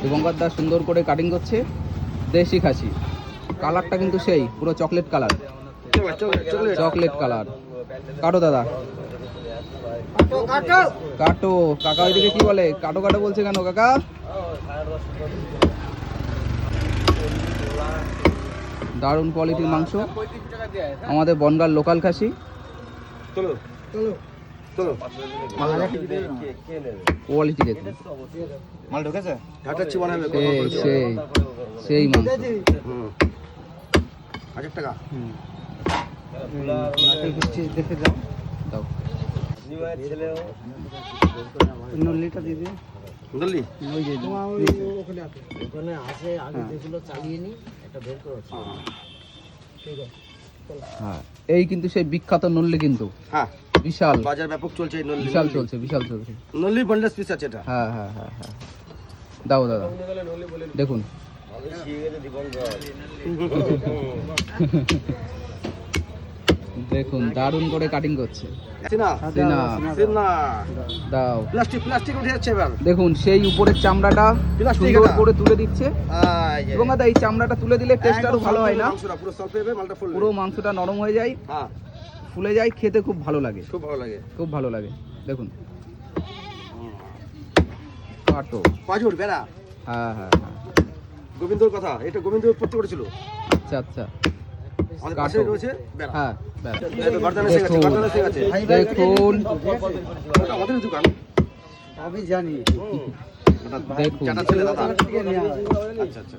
শুভঙ্কর দা সুন্দর করে কাটিং করছে। দেশি খাসি, কালারটা কিন্তু সেই পুরো চকলেট কালার, চকলেট কালার। কাটো দাদা, কাটো। কাকা ওইদিকে কি বলে? কাটো কাটো বলছে কেন কাকা? দারুণ কোয়ালিটির মাংস, আমাদের বনগাঁর লোকাল খাসি। কোয়ালিটি দেখুন, সেই মাংস। দেখে যাও, দাও নল্লিটা দিয়ে দিও। হ্যাঁ, এই কিন্তু সেই বিখ্যাত নল্লি, কিন্তু হ্যাঁ বিশাল বাজার ব্যাপক চলছে, বিশাল চলছে, বিশাল চলছে। নল্লি বন্ডাস পিস আছে এটা। হ্যাঁ হ্যাঁ হ্যাঁ হ্যাঁ, দাও দাদা দেখুন। দেখুন দারুণ করে কাটিং করছে। দাও, প্লাস্টিক উঠে যাচ্ছে এবার। দেখুন সেই উপরের চামড়াটা সুন্দর করে তুলে দিচ্ছে এবং দাদা এই চামড়াটা তুলে দিলে টেস্ট আরো ভালো হয় না? পুরো মাংসটা নরম হয়ে যায়, ফুলে যায়, খেতে খুব ভালো লাগে, খুব ভালো লাগে, খুব ভালো লাগে। দেখুন কাটো পাজুর বেড়া। হ্যাঁ হ্যাঁ হ্যাঁ, গোবিন্দর কথা, এটা গোবিন্দ উৎপত্তি করেছিল। আচ্ছা আচ্ছা, আমাদের পাশে রয়েছে বেড়া। হ্যাঁ, দেখুন আমাদের দোকান, আমি জানি। দেখুন আচ্ছা আচ্ছা।